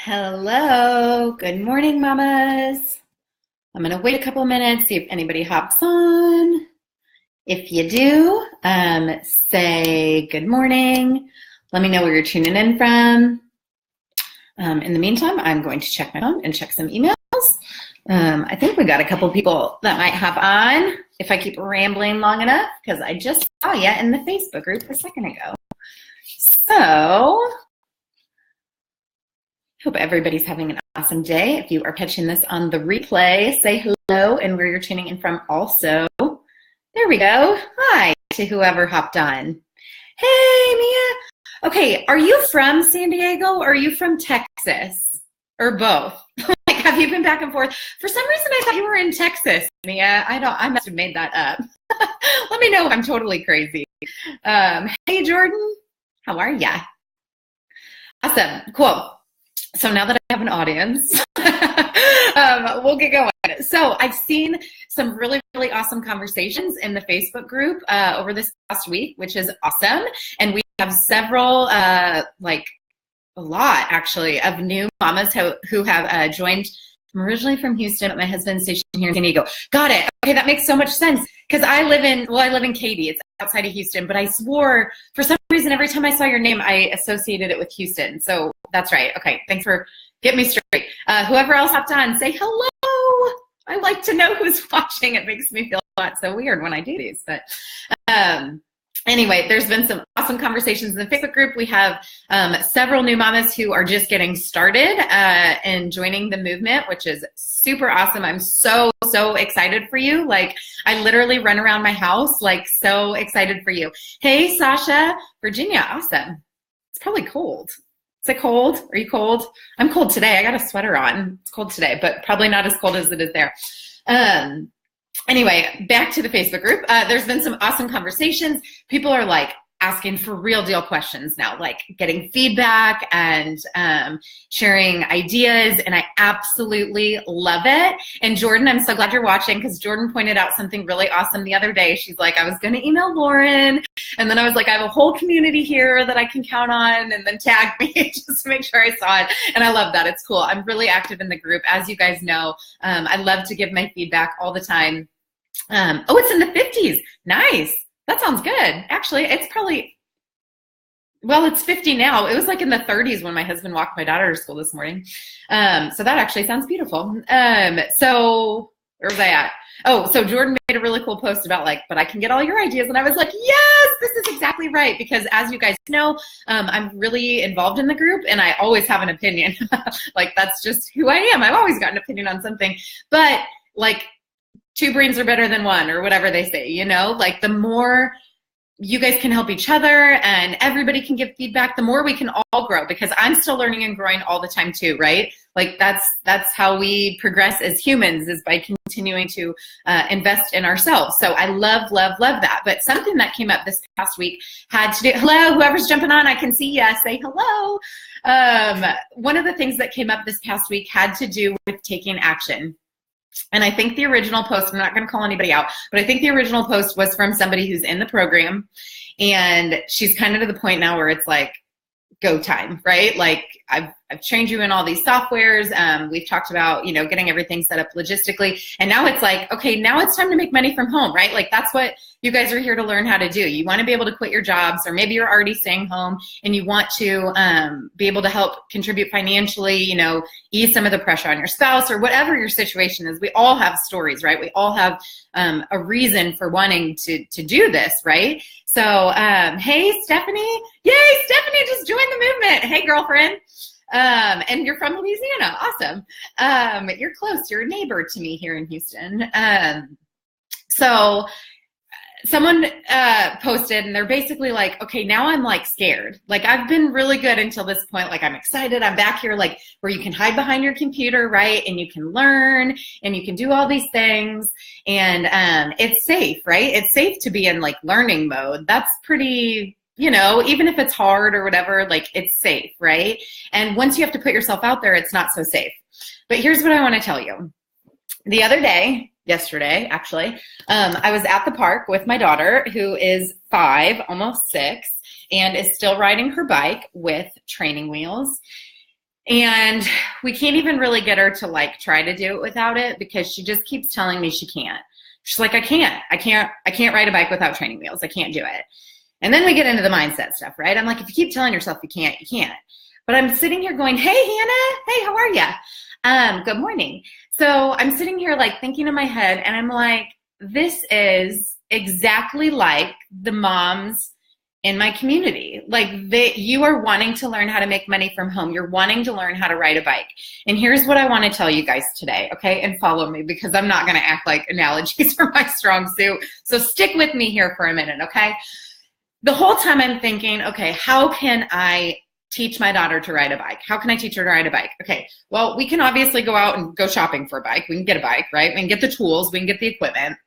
Hello, good morning, mamas. I'm gonna wait a couple minutes, see if anybody hops on. If you do, say good morning. Let me know where you're tuning in from. In the meantime, I'm going to check my phone and check some emails. I think we got a couple people that might hop on if I keep rambling long enough, because I just saw you in the Facebook group a second ago. So, hope everybody's having an awesome day. If you are catching this on the replay, say hello and where you're tuning in from also. There we go. Hi to whoever hopped on. Hey, Mia. Okay, are you from San Diego or are you from Texas? Or both? Like, have you been back and forth? For some reason, I thought you were in Texas, Mia. I must have made that up. Let me know if I'm totally crazy. Hey, Jordan. How are ya? Awesome. Cool. So now that I have an audience, we'll get going. So I've seen some really, really awesome conversations in the Facebook group over this past week, which is awesome. And we have several, like a lot actually, of new mamas who have joined. I'm originally from Houston, but my husband's stationed here in San Diego. Got it. Okay, that makes so much sense. Because I live in Katy. It's outside of Houston, but I swore for some reason every time I saw your name, I associated it with Houston. So that's right. Okay, thanks for getting me straight. Whoever else hopped on, say hello. I like to know who's watching. It makes me feel so weird when I do these. But anyway, there's been some awesome conversations in the Facebook group. We have several new mamas who are just getting started and joining the movement, which is super awesome. I'm so excited for you. Like, I literally run around my house, like, so excited for you. Hey, Sasha, Virginia, awesome. It's probably cold. Is it cold? Are you cold? I'm cold today. I got a sweater on. It's cold today, but probably not as cold as it is there. Anyway, back to the Facebook group. There's been some awesome conversations. People are like asking for real deal questions now, like getting feedback and sharing ideas, and I absolutely love it. And Jordan, I'm so glad you're watching, because Jordan pointed out something really awesome the other day. She's like, I was going to email Lauren, and then I was like, I have a whole community here that I can count on, and then tag me just to make sure I saw it. And I love that. It's cool. I'm really active in the group. As you guys know, I love to give my feedback all the time. Oh, it's in the 50s. Nice. That sounds good. Actually, it's probably, well, it's 50 now. It was like in the 30s when my husband walked my daughter to school this morning. So that actually sounds beautiful. So where was I at? Oh, so Jordan made a really cool post about like, but I can get all your ideas. And I was like, yes, this is exactly right. Because as you guys know, I'm really involved in the group and I always have an opinion. Like, that's just who I am. I've always got an opinion on something. But like, two brains are better than one, or whatever they say, you know, like the more you guys can help each other and everybody can give feedback, the more we can all grow, because I'm still learning and growing all the time too, right? Like that's how we progress as humans, is by continuing to invest in ourselves. So I love that. But something that came up this past week had to do, hello, whoever's jumping on, I can see you, say hello. One of the things that came up this past week had to do with taking action. And I think the original post, I'm not going to call anybody out, but I think the original post was from somebody who's in the program, and she's kind of to the point now where it's like go time, right? Like I've trained you in all these softwares. We've talked about, you know, getting everything set up logistically. And now it's like, okay, now it's time to make money from home, right? Like that's what you guys are here to learn how to do. You want to be able to quit your jobs, or maybe you're already staying home and you want to be able to help contribute financially, you know, ease some of the pressure on your spouse, or whatever your situation is. We all have stories, right? We all have a reason for wanting to do this, right? So, hey, Stephanie. Yay, Stephanie just joined the movement. Hey, girlfriend. And you're from Louisiana. Awesome. You're close. You're a neighbor to me here in Houston. So someone posted, and they're basically like, okay, now I'm like scared. Like I've been really good until this point. Like I'm excited. I'm back here, like where you can hide behind your computer, right? And you can learn and you can do all these things. And it's safe, right? It's safe to be in like learning mode. That's pretty, you know, even if it's hard or whatever, like it's safe, right? And once you have to put yourself out there, it's not so safe. But here's what I want to tell you. The other day, yesterday actually, I was at the park with my daughter, who is 5, almost 6, and is still riding her bike with training wheels. And we can't even really get her to like try to do it without it because she just keeps telling me she can't. She's like, I can't ride a bike without training wheels. I can't do it. And then we get into the mindset stuff, right? I'm like, if you keep telling yourself you can't, you can't. But I'm sitting here going, hey, Hannah, hey, how are you? Good morning. So I'm sitting here like thinking in my head, and I'm like, this is exactly like the moms in my community. Like you are wanting to learn how to make money from home. You're wanting to learn how to ride a bike. And here's what I want to tell you guys today, okay? And follow me because I'm not going to act like analogies are my strong suit. So stick with me here for a minute, okay? The whole time I'm thinking, okay, how can I teach my daughter to ride a bike? How can I teach her to ride a bike? Okay, well, we can obviously go out and go shopping for a bike. We can get a bike, right? We can get the tools. We can get the equipment.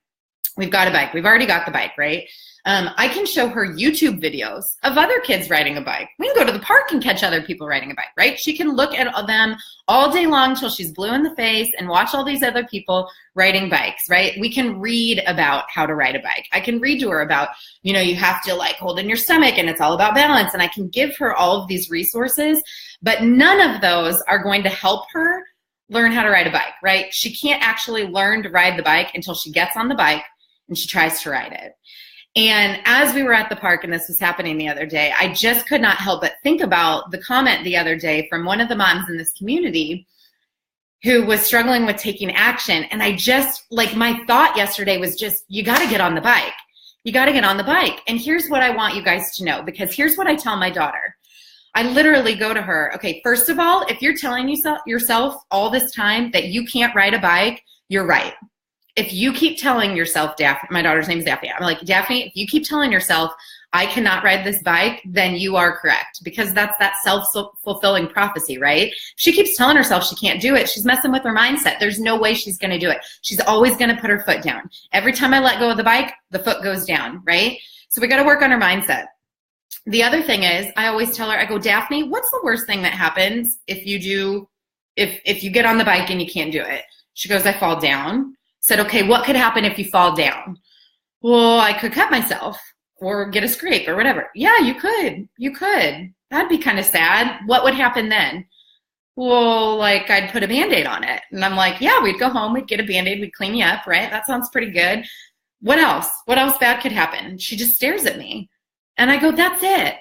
We've got a bike. We've already got the bike, right? I can show her YouTube videos of other kids riding a bike. We can go to the park and catch other people riding a bike, right? She can look at them all day long till she's blue in the face and watch all these other people riding bikes, right? We can read about how to ride a bike. I can read to her about, you know, you have to like hold in your stomach and it's all about balance. And I can give her all of these resources, but none of those are going to help her learn how to ride a bike, right? She can't actually learn to ride the bike until she gets on the bike and she tries to ride it. And as we were at the park and this was happening the other day, I just could not help but think about the comment the other day from one of the moms in this community who was struggling with taking action. And I just, like, my thought yesterday was just, you got to get on the bike. You got to get on the bike. And here's what I want you guys to know, because here's what I tell my daughter. I literally go to her, okay, first of all, if you're telling yourself all this time that you can't ride a bike, you're right. If you keep telling yourself, Daphne, my daughter's name is Daphne, I'm like, Daphne, if you keep telling yourself, I cannot ride this bike, then you are correct, because that's that self-fulfilling prophecy, right? She keeps telling herself she can't do it. She's messing with her mindset. There's no way she's going to do it. She's always going to put her foot down. Every time I let go of the bike, the foot goes down, right? So we got to work on her mindset. The other thing is, I always tell her, I go, Daphne, what's the worst thing that happens if you get on the bike and you can't do it? She goes, I fall down. Said, okay, what could happen if you fall down? Well, I could cut myself or get a scrape or whatever. Yeah, you could. You could. That'd be kind of sad. What would happen then? Well, like I'd put a Band-Aid on it. And I'm like, yeah, we'd go home, we'd get a Band-Aid, we'd clean you up, right? That sounds pretty good. What else? What else bad could happen? She just stares at me. And I go, that's it.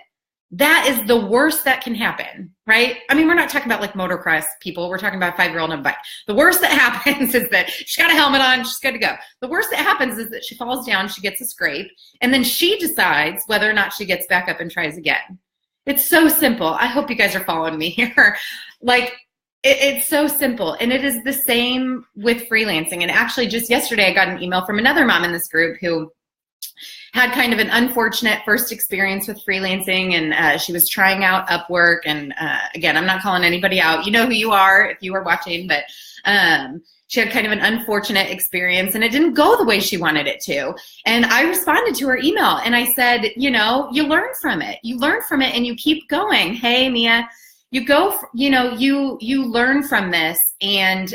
That is the worst that can happen, right? I mean, we're not talking about like motocross people. We're talking about a 5-year-old on a bike. The worst that happens is that she's got a helmet on, she's good to go. The worst that happens is that she falls down, she gets a scrape, and then she decides whether or not she gets back up and tries again. It's so simple. I hope you guys are following me here. Like, it's so simple. And it is the same with freelancing. And actually, just yesterday, I got an email from another mom in this group who had kind of an unfortunate first experience with freelancing, and she was trying out Upwork. And again, I'm not calling anybody out. You know who you are if you are watching, but she had kind of an unfortunate experience, and it didn't go the way she wanted it to. And I responded to her email, and I said, you know, you learn from it. You learn from it, and you keep going. Hey, Mia, you go, you know, you learn from this, and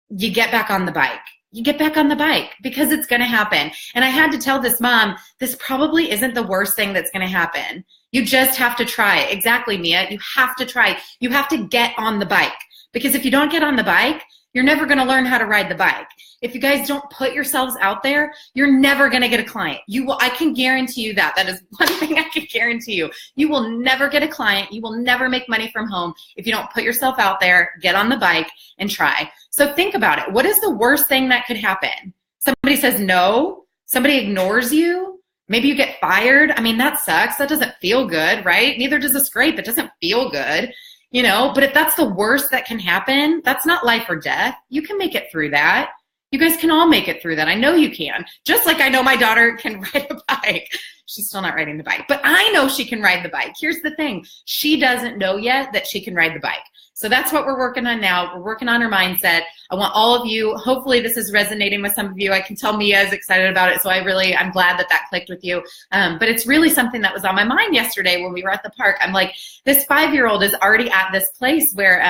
you get back on the bike. You get back on the bike, because it's going to happen. And I had to tell this mom, this probably isn't the worst thing that's going to happen. You just have to try. Exactly, Mia. You have to try. You have to get on the bike, because if you don't get on the bike, you're never going to learn how to ride the bike. If you guys don't put yourselves out there, you're never going to get a client. You will. I can guarantee you that. That is one thing I can guarantee you. You will never get a client. You will never make money from home if you don't put yourself out there, get on the bike, and try. So think about it. What is the worst thing that could happen? Somebody says no. Somebody ignores you. Maybe you get fired. I mean, that sucks. That doesn't feel good, right? Neither does a scrape. It doesn't feel good, you know? But if that's the worst that can happen, that's not life or death. You can make it through that. You guys can all make it through that. I know you can. Just like I know my daughter can ride a bike. She's still not riding the bike, but I know she can ride the bike. Here's the thing. She doesn't know yet that she can ride the bike. So that's what we're working on now. We're working on her mindset. I want all of you, hopefully this is resonating with some of you. I can tell Mia is excited about it. So I'm glad that clicked with you. But it's really something that was on my mind yesterday when we were at the park. I'm like, this 5-year-old is already at this place where,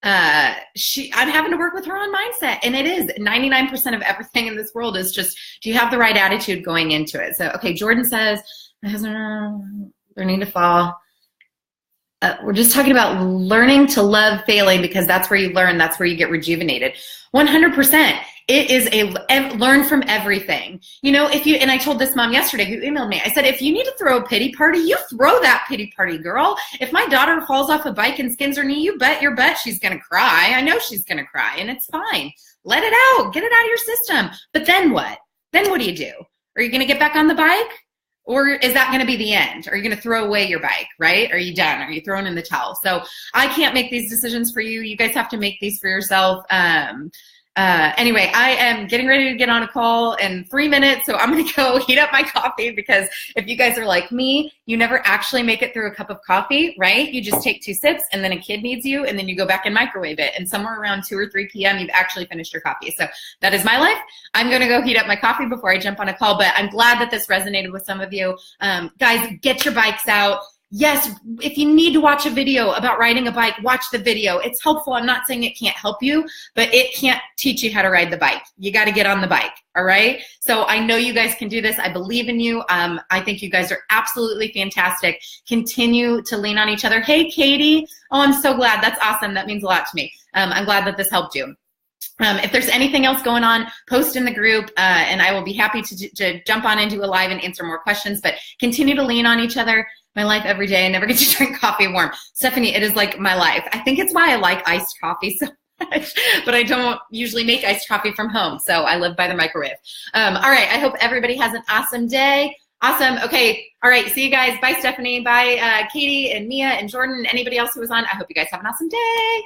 I'm having to work with her on mindset, and it is 99% of everything in this world is just, do you have the right attitude going into it? So, okay, Jordan says, my husband learning to fall. we're just talking about learning to love failing, because that's where you learn. That's where you get rejuvenated. 100%. It is learn from everything. You know, and I told this mom yesterday who emailed me, I said, if you need to throw a pity party, you throw that pity party, girl. If my daughter falls off a bike and skins her knee, you bet your butt she's going to cry. I know she's going to cry, and it's fine. Let it out. Get it out of your system. But then what? Then what do you do? Are you going to get back on the bike? Or is that going to be the end? Are you going to throw away your bike, right? Are you done? Are you throwing in the towel? So I can't make these decisions for you. You guys have to make these for yourself. Anyway, I am getting ready to get on a call in 3 minutes, so I'm going to go heat up my coffee, because if you guys are like me, you never actually make it through a cup of coffee, right? You just take 2 sips, and then a kid needs you, and then you go back and microwave it, and somewhere around 2 or 3 p.m., you've actually finished your coffee. So that is my life. I'm going to go heat up my coffee before I jump on a call, but I'm glad that this resonated with some of you. Guys, get your bikes out. Yes, if you need to watch a video about riding a bike, watch the video. It's helpful. I'm not saying it can't help you, but it can't teach you how to ride the bike. You got to get on the bike, all right? So I know you guys can do this. I believe in you. I think you guys are absolutely fantastic. Continue to lean on each other. Hey, Katie. Oh, I'm so glad. That's awesome. That means a lot to me. I'm glad that this helped you. If there's anything else going on, post in the group, and I will be happy to jump on and do a live and answer more questions, but continue to lean on each other. My life every day. I never get to drink coffee warm. Stephanie, it is like my life. I think it's why I like iced coffee so much, but I don't usually make iced coffee from home, so I live by the microwave. All right, I hope everybody has an awesome day. Awesome. Okay. All right. See you guys. Bye, Stephanie. Bye, Katie and Mia and Jordan. Anybody else who was on, I hope you guys have an awesome day.